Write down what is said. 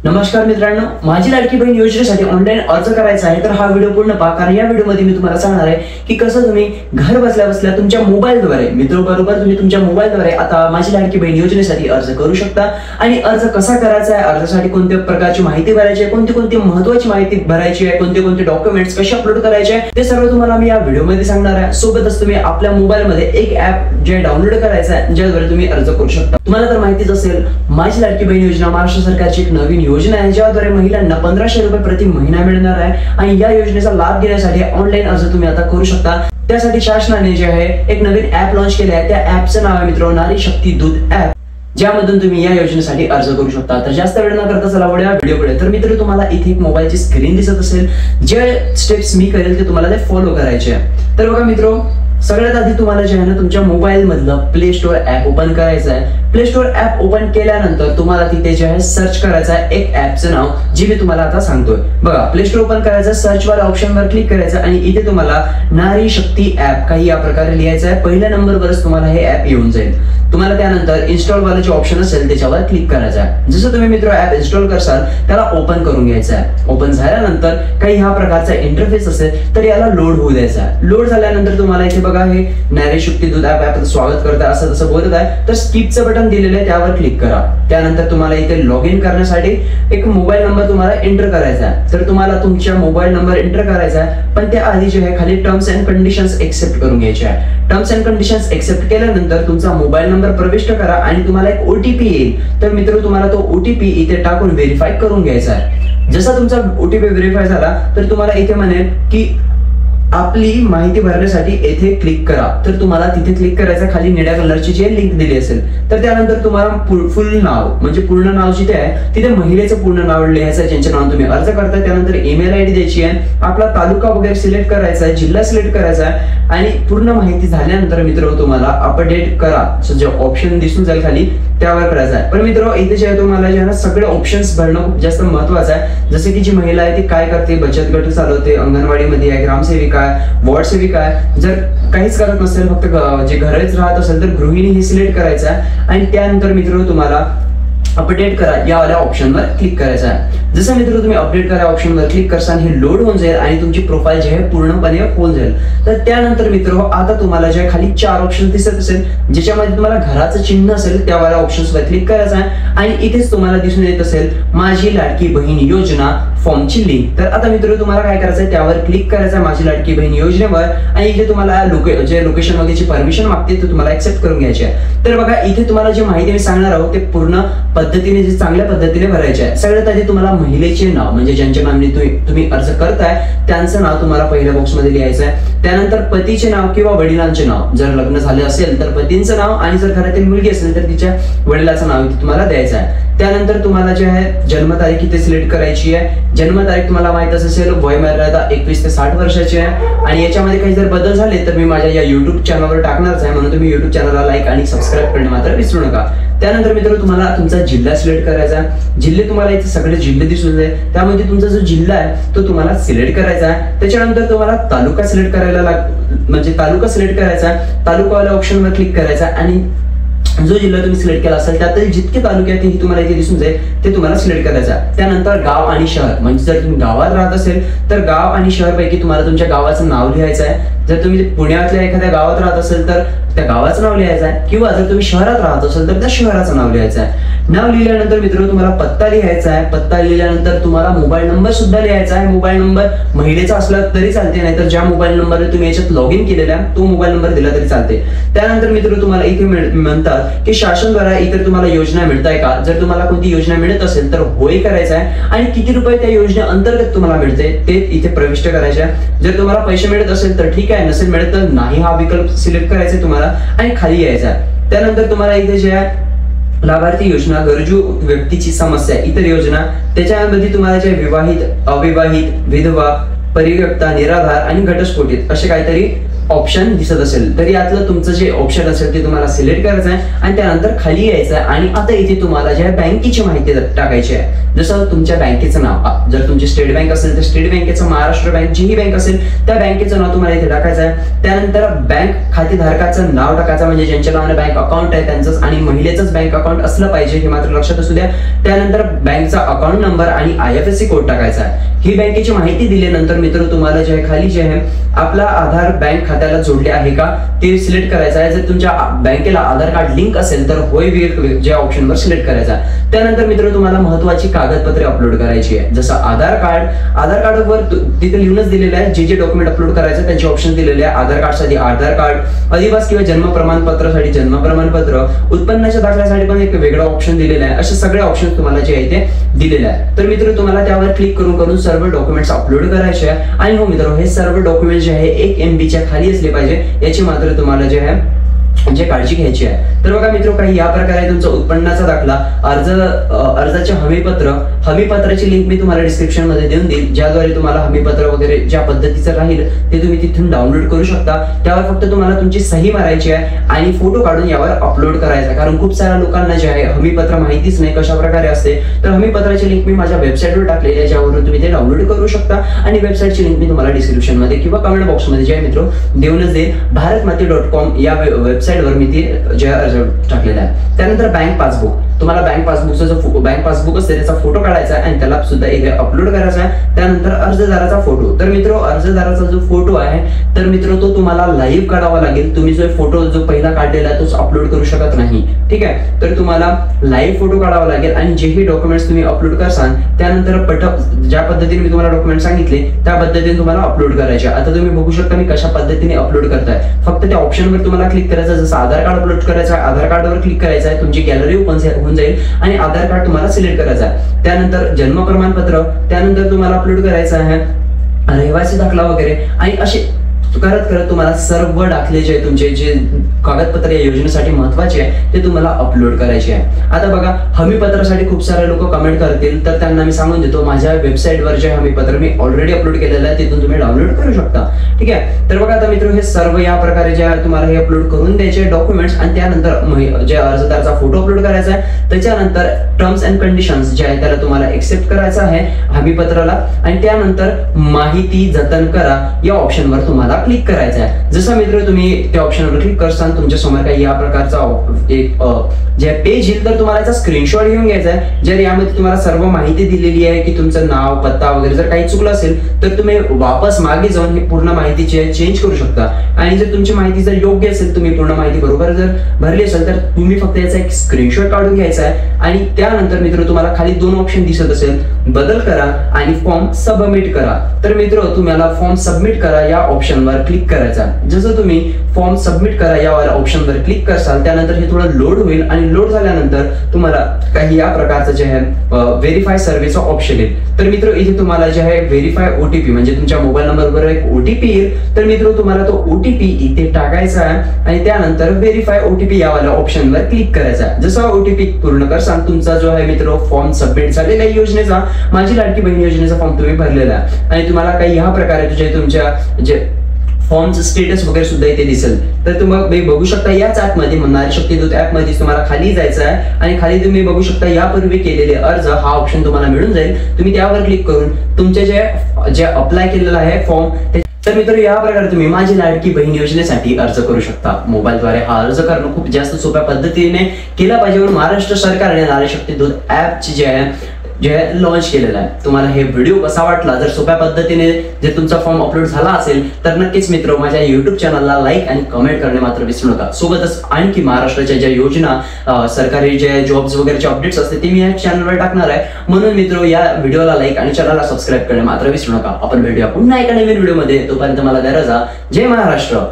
नमस्कार मित्रांनो, माझी लाडकी बहीण योजनेसाठी ऑनलाईन अर्ज करायचा आहे तर हा व्हिडिओ पूर्ण पहा, कारण या व्हिडिओमध्ये मी तुम्हाला सांगणार आहे की कसं तुम्ही घर बसल्या बसल्या तुमच्या मोबाईलद्वारे मित्रांबरोबर तुम्ही तुमच्या मोबाईलद्वारे आता माझी लाडकी बहीण योजनेसाठी अर्ज करू शकता। आणि अर्ज कसा करायचा आहे, अर्जासाठी कोणत्या प्रकारची माहिती भरायची आहे, कोणती महत्त्वाची माहिती भरायची आहे, कोणते डॉक्युमेंट्स कसे अपलोड करायचे आहे, ते सर्व तुम्हाला मी या व्हिडिओमध्ये सांगणार आहे। सोबतच तुम्ही आपल्या मोबाईलमध्ये एक ऍप जे डाउनलोड करायचं आहे ज्याद्वारे तुम्ही अर्ज करू शकता। तुम्हाला तर माहितीच असेल, माझी लाडकी बहीण योजना महाराष्ट्र सरकारची एक नवीन योजना आहे ज्याद्वारे महिलांना 1500 रुपये प्रति महिना मिळणार आहे। आणि या योजनेचा लाभ घेण्यासाठी ऑनलाईन अर्ज तुम्ही आता करू शकता। त्यासाठी शासनाने जे आहे एक नवीन ऍप लॉन्च केले आहे, त्या ऍपचं नाव आहे मित्रांनो नारी शक्ती दूत ऍप, ज्यामधून तुम्ही या योजनेसाठी अर्ज करू शकता। तर जास्त वेळ न करता चला वळूया व्हिडिओकडे। तर मित्र, तुम्हाला इथे एक मोबाईलची स्क्रीन दिसत असेल, जे स्टेप्स मी करेल ते तुम्हाला ते फॉलो करायचे आहे। तर बघा मित्रो, सगळ्यात आधी तुम्हाला जे आहे ना तुमच्या मोबाईल मधलं प्ले स्टोअर ऍप ओपन करायचं आहे। प्ले स्टोअर ऍप ओपन केल्यानंतर तुम्हाला तिथे जे आहे सर्च करायचं आहे एक ऍपचं नाव, जे मी तुम्हाला आता सांगतोय। बघा, प्ले स्टोअर ओपन करायचं, सर्च वाला ऑप्शनवर क्लिक करायचं आणि इथे तुम्हाला नारी शक्ती ऍप काही या प्रकारे लिहायचं आहे। पहिल्या नंबरवरच तुम्हाला हे ऍप येऊन जाईल। तुम्हाला त्यानंतर इन्स्टॉल वाला जे ऑप्शन असेल त्याच्यावर क्लिक करायचं आहे। जसं तुम्ही मित्र ऍप इन्स्टॉल करसाल त्याला ओपन करून घ्यायचं आहे। ओपन झाल्यानंतर काही ह्या प्रकारचा इंटरफेस असेल तर याला लोड होऊ द्यायचा आहे। लोड झाल्यानंतर तुम्हाला इथे बघा हे नारी शक्ती दूत ऍप स्वागत करता असं तसं बोलत आहे, तर स्किपचं बटन दिलेलं आहे त्यावर क्लिक करा। त्यानंतर तुम्हाला इथे लॉग इन करण्यासाठी एक मोबाईल नंबर तुम्हाला एंटर करायचा आहे। तर तुम्हाला तुमच्या मोबाईल नंबर एंटर करायचा आहे, पण त्या आधी जे आहे खाली टर्म्स अँड कंडिशन्स एक्सेप्ट करून घ्यायचे आहे। टर्म्स अँड कंडिशन्स एक्सेप्ट केल्यानंतर तुमचा मोबाईल नंबर प्रविष्ट करा आणि तुम्हाला एक ओटीपी येईल। तर मित्र, तुम्हाला तो ओटीपी इथे टाकून व्हेरीफाय करून घ्यायचा आहे। जसा तुमचा ओटीपी व्हेरीफाय झाला तर तुम्हाला इथे म्हणेल की आपली माहिती भरण्यासाठी येथे क्लिक करा। तर तुम्हाला तिथे क्लिक करायचं, खाली निळ्या कलरची जी लिंक दिली असेल तर त्यानंतर तुम्हाला फुल नाव म्हणजे पूर्ण नाव जिथे आहे तिथे महिलेचं पूर्ण नाव लिहायचं, ज्यांच्या नाव तुम्ही अर्ज करताय। त्यानंतर ईमेल आयडी द्यायची आहे, आपला तालुका वगैरे सिलेक्ट करायचा आहे, जिल्हा सिलेक्ट करायचा आहे आणि पूर्ण माहिती झाल्यानंतर मित्र तुम्हाला अपडेट करा जे ऑप्शन दिसून जाईल खाली त्यावर करायचं आहे। पण मित्र, इथे जे आहे तुम्हाला जे आहे ना सगळे ऑप्शन्स भरणं खूप जास्त महत्त्वाचं आहे। जसे की जी महिला आहे ती काय करते, बचत गट चालवते, अंगणवाडीमध्ये आहे, ग्रामसेविका आहे, वॉर्ड सेविका आहे। जर काहीच करत नसेल, फक्त जे घरच राहत असेल तर गृहिणी हे सिलेक्ट करायचं आहे आणि त्यानंतर मित्र तुम्हाला अपडेट करा या वाल्या ऑप्शनवर क्लिक करायचं आहे। जसं मित्र तुम्ही अपडेट करा ऑप्शनवर क्लिक करसान हे लोड होऊन जाईल आणि तुमची प्रोफाईल जी आहे पूर्णपणे होऊन जाईल। तर त्यानंतर मित्र आता तुम्हाला जे खाली 4 ऑप्शन दिसत असेल, ज्याच्यामध्ये तुम्हाला घराचं चिन्ह असेल त्या वाल्या ऑप्शन्सवर क्लिक करायचं आहे आणि इथेच तुम्हाला दिसून येत असेल माझी लाडकी बहीण योजना फॉर्मची लिंक। तर आता मित्र तुम्हाला काय करायचं आहे, त्यावर क्लिक करायचं आहे माझी लाडकी बहीण योजनेवर आणि इथे तुम्हाला जे लोकेशन वगैरेची परमिशन मागते ते तुम्हाला एक्सेप्ट करून घ्यायची आहे। तर बघा, इथे तुम्हाला जी माहिती मी सांगणार आहोत ते पूर्ण पद्धतीने जे चांगल्या पद्धतीने भरायचे आहे। सगळ्यात आधी तुम्हाला महिलेचे नाव म्हणजे ज्यांच्या नावाने तुम्ही अर्ज करताय त्यांचं नाव तुम्हाला पहिल्या बॉक्समध्ये लिहायचं आहे। त्यानंतर पतीचे नाव किंवा वडिलांचे नाव, जर लग्न झाले असेल तर पतींचं नाव आणि जर घरातील मुलगी असेल तर तिच्या वडिलाचं नाव इथे तुम्हाला द्यायचं आहे। त्यानंतर तुम्हाला जे आहे जन्मतारीख इथे सिलेक्ट करायची आहे। जन्मतारीख तुम्हाला माहित असेल, वयमर्यादा 21 ते 60 वर्षाची आहे आणि याच्यामध्ये काही जर बदल झाले तर मी माझ्या या युट्यूब चॅनलवर टाकणारच आहे, म्हणून तुम्ही युट्यूब चॅनलला लाईक आणि सबस्क्राईब करणे मात्र विसरू नका। त्यानंतर मित्र तुम्हाला तुमचा जिल्हा सिलेक्ट करायचा आहे। जिल्हे तुम्हाला इथे सगळे जिल्हे दिसून जाईल, त्यामध्ये तुमचा जो जिल्हा आहे तो तुम्हाला सिलेक्ट करायचा आहे। त्याच्यानंतर तुम्हाला तालुका सिलेक्ट करायला म्हणजे तालुका सिलेक्ट करायचा आहे। तालुकावाल्या ऑप्शनवर क्लिक करायचा आणि जो जिल्हा तुम्ही सिलेक्ट केला असेल त्यातील जितके तालुके आहेत ते तुम्हाला इथे दिसून जाईल ते तुम्हाला सिलेक्ट करायचा। त्यानंतर गाव आणि शहर, म्हणजे जर तुम्ही गावात राहत असेल तर गाव आणि शहर पैकी तुम्हाला तुमच्या गावाचं नाव लिहायचं आहे। जर तुम्ही पुण्यातल्या एखाद्या गावात राहत असेल तर त्या गावाचं नाव लिहायचं आहे किंवा जर तुम्ही शहरात राहत असेल तर त्या शहराचं नाव लिहायचं आहे। नाव लिहिल्यानंतर मित्र तुम्हाला पत्ता लिहायचा आहे। पत्ता लिहिल्यानंतर तुम्हाला मोबाईल नंबर सुद्धा लिहायचा आहे। मोबाईल नंबर महिलेचा असला तरी चालते, नाहीतर ज्या मोबाईल नंबरने तुम्ही याच्यात लॉग इन केलेला आहे तो मोबाईल नंबर दिला तरी चालते। त्यानंतर मित्र तुम्हाला इथे म्हणतात की शासनद्वारा इतर तुम्हाला योजना मिळताय का, जर तुम्हाला कोणती योजना मिळत असेल तर होय करायचं आहे आणि किती रुपये त्या योजने अंतर्गत तुम्हाला मिळते ते इथे प्रविष्ट करायचे आहे। जर तुम्हाला पैसे मिळत असेल तर ठीक आहे, नसेल मिळत तर नाही हा विकल्प सिलेक्ट करायचा तुम्हाला आणि खाली यायचा आहे। त्यानंतर तुम्हाला इथे जे आहे लाभार्थी योजना, गरजू व्यक्तीची समस्या, इतर योजना, त्याच्यामध्ये तुम्हाला जे विवाहित, अविवाहित, विधवा, परिव्यक्ता, निराधार आणि घटस्फोटित असे काहीतरी ऑप्शन दिसत असेल तर यातलं तुमचं जे ऑप्शन असेल ते तुम्हाला सिलेक्ट करायचं आहे आणि त्यानंतर खाली यायचं आहे आणि आता इथे तुम्हाला ज्या बँकेची माहिती टाकायची आहे, जसं तुमच्या बँकेचं नाव, जर तुमची स्टेट बँक असेल तर स्टेट बँकेचं, महाराष्ट्र बँक जीही बँक असेल त्या बँकेचं नाव तुम्हाला इथे टाकायचं आहे. त्यानंतर बँक खातेधारकाचं नाव टाकायचं, म्हणजे ज्यांच्या नावाने बँक अकाउंट आहे त्यांचंच आणि महिलेचंच बँक अकाउंट असलं पाहिजे हे मात्र लक्षात असू द्या. त्यानंतर बँकचा अकाउंट नंबर आणि IFSC कोड टाकायचा आहे. ही बँकेची माहिती दिल्यानंतर मित्र तुम्हाला जे आहे खाली जे आहे आपला आधार बँक खात्याला जोडले आहे का ते सिलेक्ट करायचं आहे. जर तुमच्या बँकेला आधार कार्ड लिंक असेल तर होय ज्या ऑप्शनवर सिलेक्ट करायचा. त्यानंतर मित्र तुम्हाला महत्त्वाची कागदपत्रे अपलोड करायची आहे, जसं आधार कार्डवर तिथे लिहूनच दिलेलं आहे जे डॉक्युमेंट अपलोड करायचं त्यांचे ऑप्शन दिलेले आहे. आधार कार्डसाठी आधार कार्ड, अधिवास किंवा जन्म प्रमाणपत्रासाठी जन्म प्रमाणपत्र, उत्पन्नाच्या दाखल्यासाठी पण एक वेगळा ऑप्शन दिलेला आहे. असे सगळे ऑप्शन तुम्हाला जे आहे ते दिलेले आहे. तर मित्र तुम्हाला त्यावर क्लिक करून सर्व डॉक्युमेंट्स अपलोड करायचे आहे. आणि हो मित्र, हे सर्व डॉक्युमेंट जे आहे 1 MB च्या खाली असले पाहिजे याची मात्र तुम्हाला जे आहे म्हणजे काळजी घ्यायची आहे. तर बघा मित्र, काही या प्रकारे तुमचा उत्पन्नाचा दाखला, अर्जाचे हमीपत्राची लिंक मी तुम्हाला डिस्क्रिप्शन मध्ये देऊन देईल, ज्याद्वारे तुम्हाला हमीपत्र वगैरे ज्या पद्धतीचं राहील ते तुम्ही तिथून डाउनलोड करू शकता. त्यावर फक्त तुम्हाला तुमची सही मारायची आहे आणि फोटो काढून यावर अपलोड करायचा, कारण खूप साऱ्या लोकांना जे आहे हमीपत्र माहितीच नाही कशा प्रकारे असते. तर हमीपत्राची लिंक मी माझ्या वेबसाईटवर टाकलेली आहे, ज्यावरून तुम्ही ते डाउनलोड करू शकता आणि वेबसाईटची लिंक मी तुम्हाला डिस्क्रिप्शन मध्ये किंवा कमेंट बॉक्स मध्ये जे मित्र देऊनच देईल. भारतमाती.com या वेबसाईटवर मी ती टाकलेला आहे. त्यानंतर बँक पासबुक, तुम्हाला बँक पासबुकचा जो बँक पासबुक असते त्याचा फोटो काढायचा आहे आणि त्याला सुद्धा इथे अपलोड करायचा आहे. त्यानंतर अर्जदाराचा फोटो, तर मित्र अर्जदाराचा जो फोटो आहे तर मित्र तो तुम्हाला लाईव्ह काढावा लागेल. तुम्ही जो फोटो जो पहिला काढलेला आहे तोच अपलोड करू शकत नाही, ठीक आहे. तर तुम्हाला लाईव्ह फोटो काढावा लागेल आणि जेही डॉक्युमेंट्स तुम्ही अपलोड करसाल त्यानंतर ज्या पद्धतीने मी तुम्हाला डॉक्युमेंट सांगितले त्या पद्धतीने तुम्हाला अपलोड करायचे. आता तुम्ही बघू शकता मी कशा पद्धतीने अपलोड करताय. फक्त त्या ऑप्शनवर तुम्हाला क्लिक करायचं, जसं आधार कार्ड अपलोड करायचं आहे आधार कार्डवर क्लिक करायचं आहे, तुमची गॅलरी ओपन होऊन जाईल आणि आधार कार्ड तुम्हाला सिलेक्ट करायचं आहे. त्यानंतर जन्म प्रमाणपत्र, त्यानंतर तुम्हाला अपलोड करायचं आहे रहिवासी दाखला वगैरे आणि असे करत तुम्हाला सर्व दाखले जे तुमचे जे कागदपत्र या योजनेसाठी महत्वाचे आहे ते तुम्हाला अपलोड करायचे आहे. आता बघा, हमीपत्रासाठी खूप सारे लोक कमेंट करतील तर त्यांना मी सांगून देतो, माझ्या वेबसाईटवर जे हमीपत्र मी ऑलरेडी अपलोड केलेलं आहे तिथून तुम्ही डाउनलोड करू शकता, ठीक आहे. तर बघा आता मित्र, हे सर्व या प्रकारे जे तुम्हाला हे अपलोड करून द्यायचे डॉक्युमेंट्स आणि त्यानंतर जे अर्जदाराचा फोटो अपलोड करायचा आहे, त्याच्यानंतर टर्म्स अँड कंडिशन्स जे आहे त्याला तुम्हाला एक्सेप्ट करायचं आहे हमीपत्राला आणि त्यानंतर माहिती जतन करा या ऑप्शनवर तुम्हाला क्लिक करायचं आहे. जसं मित्र तुम्ही त्या ऑप्शनवर क्लिक करताना तुमच्या समोर काही या प्रकारचा एक जे पेज येईल तर तुम्हाला याचा स्क्रीनशॉट घेऊन घ्यायचा आहे. जर यामध्ये तुम्हाला सर्व माहिती दिलेली आहे की तुमचं नाव पत्ता वगैरे जर काही चुकलं असेल तर तुम्ही वापस मागे जाऊन ही पूर्ण माहिती चेंज करू शकता आणि जर तुमची माहिती जर योग्य असेल, तुम्ही पूर्ण माहिती बरोबर जर भरली असेल तर तुम्ही फक्त याचा एक स्क्रीनशॉट काढून घ्यायचा आहे आणि त्यानंतर मित्र तुम्हाला खाली 2 ऑप्शन दिसत असेल, बदल करा आणि फॉर्म सबमिट करा. तर मित्र तुम्हाला फॉर्म सबमिट करा या ऑप्शनवर क्लिक करायचा. जसं तुम्ही फॉर्म सबमिट करा या ऑप्शनवर क्लिक करसाल त्यानंतर हे थोडं लोड होईल आणि लोड झाल्यानंतर तुम्हाला काही या प्रकारचं जे आहे व्हेरीफाय सर्व्हिसचा ऑप्शन येईल. तर मित्र इथे तुम्हाला जे आहे व्हेरीफाय OTP म्हणजे तुमच्या मोबाईल नंबरवर एक OTP येईल, तर मित्र तुम्हाला तो OTP इथे टाकायचा आहे आणि त्यानंतर व्हेरीफाय OTP यावाल्या ऑप्शनवर क्लिक करायचा आहे. जसं OTP पूर्ण करसाल तुमचा जो आहे मित्र फॉर्म सबमिट झालेला आहे योजनेचा, माझी लाडकी बहीण योजनेचा फॉर्म तुम्ही भरलेला आहे आणि तुम्हाला काही ह्या प्रकारे तुमच्या जे फॉर्मचं स्टेटस वगैरे सुद्धा इथे दिसेल. तर तुम्ही बघू शकता याच ऍपमध्ये नारी शक्ती दूत ऍपमध्ये तुम्हाला खाली जायचं आहे आणि खाली तुम्ही बघू शकता यापूर्वी केलेले अर्ज हा ऑप्शन तुम्हाला मिळून जाईल. तुम्ही त्यावर क्लिक करून तुमचे जे अप्लाय केलेलं आहे फॉर्म, तर मित्र या प्रकारे तुम्ही माझी लाडकी बहीण योजनेसाठी अर्ज करू शकता. मोबाईलद्वारे हा अर्ज करणं खूप जास्त सोप्या पद्धतीने केला पाहिजे म्हणून महाराष्ट्र सरकारने नारी शक्ती दूत ऍपची जे लॉन्च केलेला आहे. तुम्हाला हे व्हिडिओ कसा वाटला, जर सोप्या पद्धतीने जर तुमचा फॉर्म अपलोड झाला असेल तर नक्कीच मित्र माझ्या YouTube चॅनलला लाईक आणि कमेंट करणे मात्र विसरू नका. सोबतच आणखी महाराष्ट्राच्या ज्या योजना सरकारी जे जॉब्स वगैरेचे अपडेट्स असते ते मी या चॅनलवर टाकणार आहे, म्हणून मित्र या व्हिडिओला लाईक आणि चॅनलला सबस्क्राईब करणे मात्र विसरू नका. आपण भेटूया पुन्हा एका नवीन व्हिडिओमध्ये, तोपर्यंत मला द्या रजा. जय महाराष्ट्र.